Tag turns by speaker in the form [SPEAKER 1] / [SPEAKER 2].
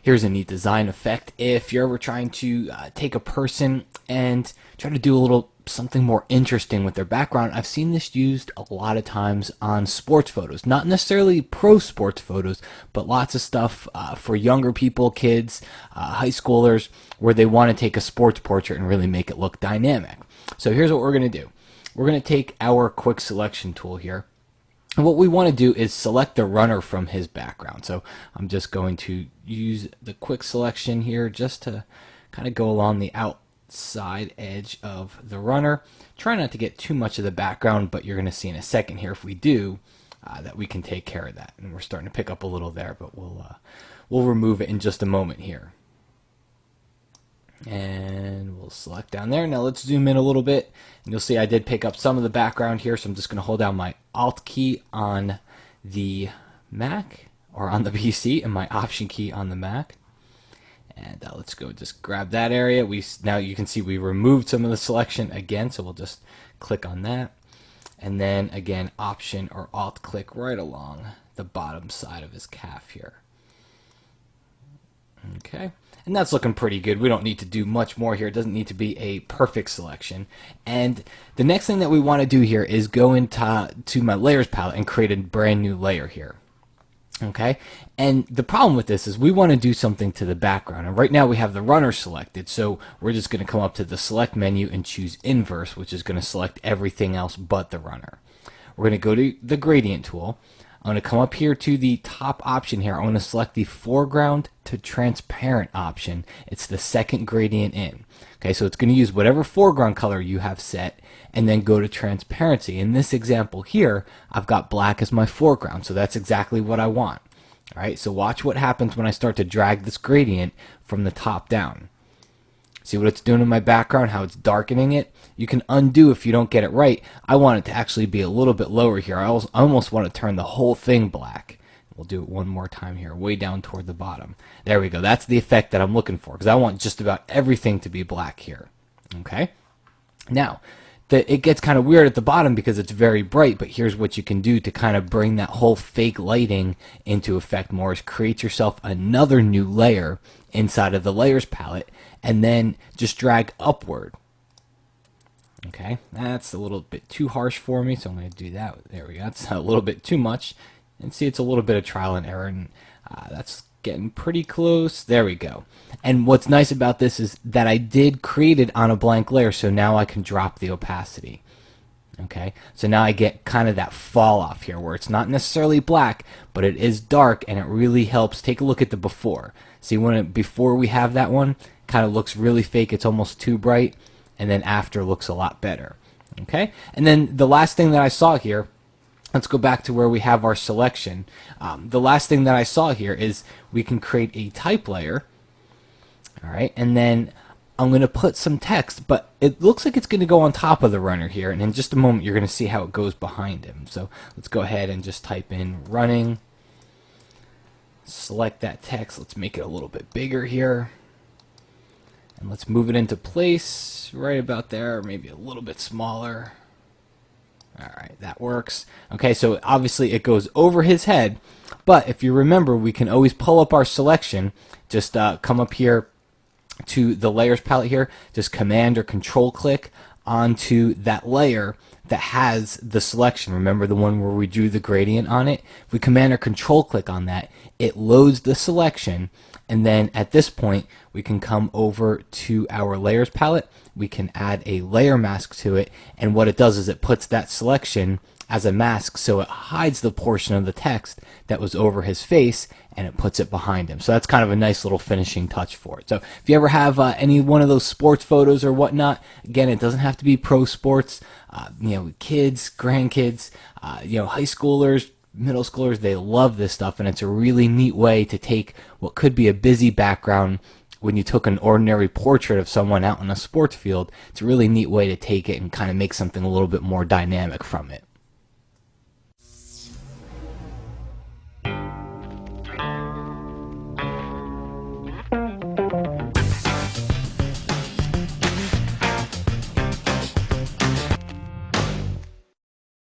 [SPEAKER 1] Here's a neat design effect. If you're ever trying to take a person and try to do a little something more interesting with their background, I've seen this used a lot of times on sports photos. Not necessarily pro sports photos, but lots of stuff for younger people, kids, high schoolers, where they want to take a sports portrait and really make it look dynamic. So here's what we're going to do. We're going to take our quick selection tool here. And what we want to do is select the runner from his background. So I'm just going to use the quick selection here just to kind of go along the outside edge of the runner. Try not to get too much of the background, but you're going to see in a second here if we do that we can take care of that. And we're starting to pick up a little there, but we'll remove it in just a moment here. And we'll select down there. Now let's zoom in a little bit, and you'll see I did pick up some of the background here, so I'm just going to hold down my Alt key on the Mac, or on the PC, and my Option key on the Mac. And let's go just grab that area. Now you can see we removed some of the selection again, so we'll just click on that. And then again, Option or Alt click right along the bottom side of his calf here. Okay, and that's looking pretty good. We don't need to do much more here. It doesn't need to be a perfect selection. And the next thing that we want to do here is go into my layers palette and create a brand new layer here. Okay, and the problem with this is we want to do something to the background, and right now we have the runner selected, so we're just going to come up to the select menu and choose inverse, which is going to select everything else but the runner. We're going to go to the gradient tool. I'm going to come up here to the top option here. I want to select the foreground to transparent option. It's the second gradient in. Okay, so it's going to use whatever foreground color you have set and then go to transparency. In this example here, I've got black as my foreground, so that's exactly what I want. All right, so watch what happens when I start to drag this gradient from the top down. See what it's doing in my background, how it's darkening it? You can undo if you don't get it right. I want it to actually be a little bit lower here. I almost want to turn the whole thing black. We'll do it one more time here, way down toward the bottom. There we go. That's the effect that I'm looking for, because I want just about everything to be black here. Okay? Now, it gets kind of weird at the bottom because it's very bright, but here's what you can do to kind of bring that whole fake lighting into effect more is create yourself another new layer inside of the layers palette and then just drag upward. Okay, that's a little bit too harsh for me, so I'm going to do that. There we go. That's a little bit too much. And see, it's a little bit of trial and error, and that's getting pretty close. There we go. And what's nice about this is that I did create it on a blank layer, so now I can drop the opacity. Okay, so now I get kind of that fall off here where it's not necessarily black, but it is dark, and it really helps. Take a look at the before. See, before we have that one, kind of looks really fake. It's almost too bright, and then after looks a lot better. Okay, and then the last thing that I saw here, let's go back to where we have our selection. The last thing that I saw here is we can create a type layer. All right, and then I'm going to put some text, but it looks like it's going to go on top of the runner here, and in just a moment you're going to see how it goes behind him. So let's go ahead and just type in running. Select that text. Let's make it a little bit bigger here. And let's move it into place right about there, maybe a little bit smaller. All right, that works. Okay, so obviously it goes over his head, but if you remember, we can always pull up our selection. Just come up here to the layers palette here, just command or control click onto that layer that has the selection. Remember the one where we drew the gradient on it? If we command or control click on that, it loads the selection, and then at this point we can come over to our layers palette. We can add a layer mask to it, and what it does is it puts that selection as a mask, so it hides the portion of the text that was over his face and it puts it behind him. So that's kind of a nice little finishing touch for it. So if you ever have any one of those sports photos or whatnot, again, it doesn't have to be pro sports. Kids, grandkids, high schoolers, middle schoolers, they love this stuff, and it's a really neat way to take what could be a busy background when you took an ordinary portrait of someone out in a sports field. It's a really neat way to take it and kind of make something a little bit more dynamic from it.